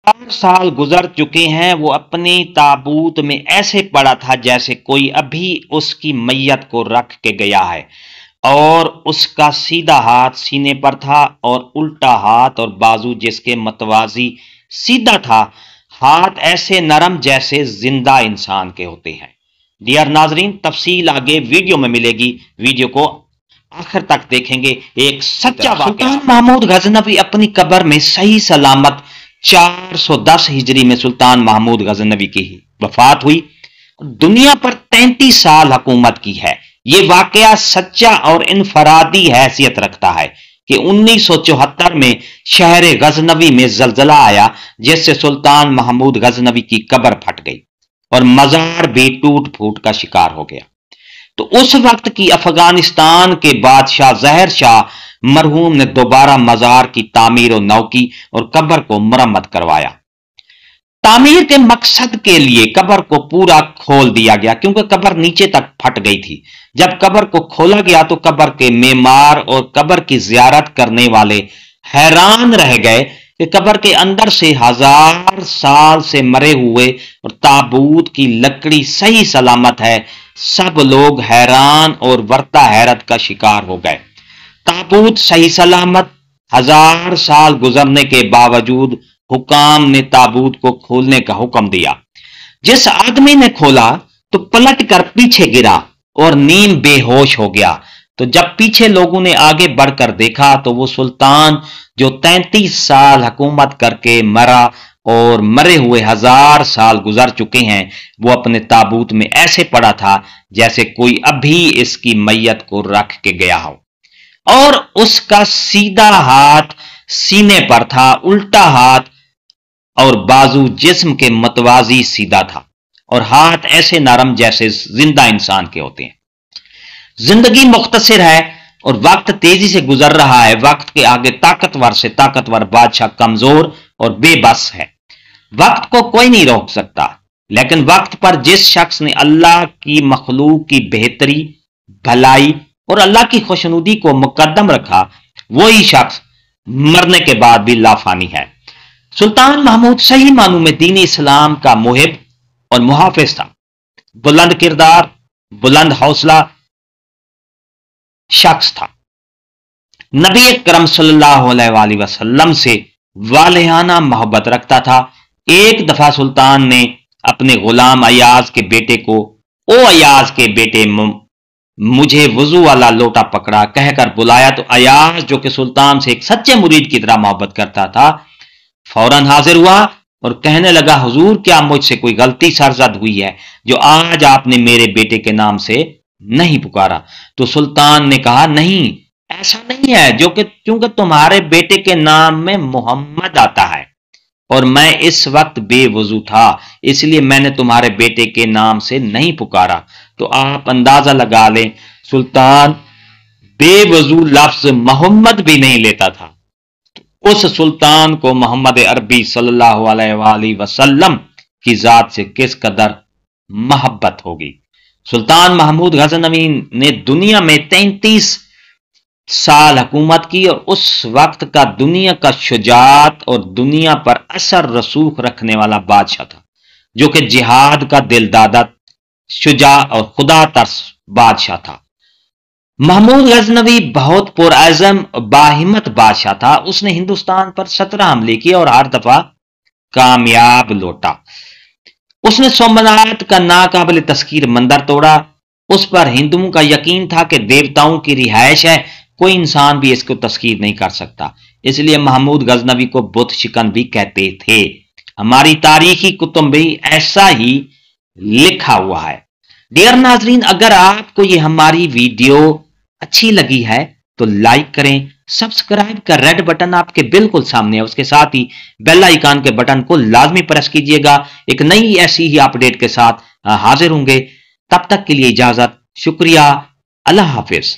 4 سال گزر چکے ہیں، وہ اپنی تابوت میں ایسے پڑا تھا جیسے کوئی ابھی اس کی میت کو رکھ کے گیا ہے، اور اس کا سیدھا ہاتھ سینے پر تھا اور الٹا ہاتھ اور بازو جس کے متوازی سیدھا تھا، ہاتھ ایسے نرم جیسے زندہ انسان کے ہوتے ہیں۔ ڈیئر ناظرین، تفصیل آگے ویڈیو میں ملے گی، ویڈیو کو آخر تک دیکھیں گے۔ ایک سچا واقعہ، سلطان محمود غزنوی اپنی قبر میں صحیح سلامت 410 ہجری میں سلطان محمود غزنوی کی وفات ہوئی۔ دنیا پر 33 سال حکومت کی ہے۔ یہ واقعہ سچا اور انفرادی حیثیت رکھتا ہے کہ 1974 میں شہر غزنوی میں زلزلہ آیا، جس سے سلطان محمود غزنوی کی قبر پھٹ گئی اور مزار بھی ٹوٹ پھوٹ کا شکار ہو گیا۔ تو اس وقت کی افغانستان کے بادشاہ ظاہر شاہ مرحوم نے دوبارہ مزار کی تعمیر و نو کی اور قبر کو مرمت کروایا۔ تعمیر کے مقصد کے لیے قبر کو پورا کھول دیا گیا، کیونکہ قبر نیچے تک پھٹ گئی تھی۔ جب قبر کو کھولا گیا تو قبر کے معمار اور قبر کی زیارت کرنے والے حیران رہ گئے کہ قبر کے اندر سے 1000 سال سے مرے ہوئے اور تابوت کی لکڑی صحیح سلامت ہے۔ سب لوگ حیران اور ورطہ حیرت کا شکار ہو گئے۔ تابوت صحیح سلامت، 1000 سال گزرنے کے باوجود حکام نے تابوت کو کھولنے کا حکم دیا۔ جس آدمی نے کھولا تو پلٹ کر پیچھے گرا اور نیم بے ہوش ہو گیا۔ تو جب پیچھے لوگوں نے آگے بڑھ کر دیکھا تو وہ سلطان جو 33 سال حکومت کر کے مرا اور مرے ہوئے 1000 سال گزر چکے ہیں، وہ اپنے تابوت میں ایسے پڑا تھا جیسے کوئی ابھی اس کی میت کو رکھ کے گیا ہو، اور اس کا سیدھا ہاتھ سینے پر تھا، الٹا ہاتھ اور بازو جسم کے متوازی سیدھا تھا، اور ہاتھ ایسے نرم جیسے زندہ انسان کے ہوتے ہیں۔ زندگی مختصر ہے اور وقت تیزی سے گزر رہا ہے۔ وقت کے آگے طاقتور سے طاقتور بادشاہ کمزور اور بے بس ہے۔ وقت کو کوئی نہیں روک سکتا، لیکن وقت پر جس شخص نے اللہ کی مخلوق کی بہتری، بھلائی اور اللہ کی خوشنودی کو مقدم رکھا، وہی شخص مرنے کے بعد بھی لافانی ہے۔ سلطان محمود صحیح معنوں میں دین اسلام کا محب اور محافظ تھا۔ بلند کردار، بلند حوصلہ شخص تھا۔ نبی اکرم صلی اللہ علیہ وآلہ وسلم سے والہانہ محبت رکھتا تھا۔ ایک دفعہ سلطان نے اپنے غلام ایاز کے بیٹے کو، او ایاز کے بیٹے مجھے وضو والا لوٹا پکڑا کہہ کر بلایا، تو ایاز جو کہ سلطان سے ایک سچے مرید کی طرح محبت کرتا تھا، فوراً حاضر ہوا اور کہنے لگا، حضور کیا مجھ سے کوئی غلطی سرزد ہوئی ہے جو آج آپ نے میرے بیٹے کے نام سے نہیں پکارا؟ تو سلطان نے کہا، نہیں، ایسا نہیں ہے، چونکہ تمہارے بیٹے کے نام میں محمد آتا ہے اور میں اس وقت بے وضو تھا، اس لیے میں نے تمہارے بیٹے کے نام سے نہیں پکارا۔ تو آپ اندازہ لگا لیں، سلطان بے وضو لفظ محمد بھی نہیں لیتا تھا۔ اس سلطان کو محمد عربی صلی اللہ علیہ وآلہ وسلم کی ذات سے کس قدر محبت ہوگی۔ سلطان محمود غزنوی نے دنیا میں 33 سال حکومت کی اور اس وقت کا دنیا کا شجاعت اور دنیا پر اثر رسوخ رکھنے والا بادشاہ تھا، جو کہ جہاد کا دل دادا، شجاع اور خدا ترس بادشاہ تھا۔ محمود غزنوی بہت پرعزم باہمت بادشاہ تھا۔ اس نے ہندوستان پر 17 حملے کیے اور ہر دفعہ کامیاب لوٹا۔ اس نے سومنات کا ناقابل تذکیر مندر توڑا۔ اس پر ہندوؤں کا یقین تھا کہ دیوتاؤں کی رہائش ہے، کوئی انسان بھی اس کو تذکیر نہیں کر سکتا، اس لیے محمود غزنوی کو بت شکن بھی کہتے تھے۔ ہماری تاریخی کتب بھی ایسا ہی لکھا ہوا ہے۔ ڈیئر ناظرین، اگر آپ کو یہ ہماری ویڈیو اچھی لگی ہے تو لائک کریں، سبسکرائب کا ریڈ بٹن آپ کے بالکل سامنے ہے، اس کے ساتھ ہی بیل آئیکن کے بٹن کو لازمی پریس کیجئے گا۔ ایک نئی ایسی ہی اپڈیٹ کے ساتھ حاضر ہوں گے، تب تک کے لیے اجازت، شکریہ، اللہ حافظ۔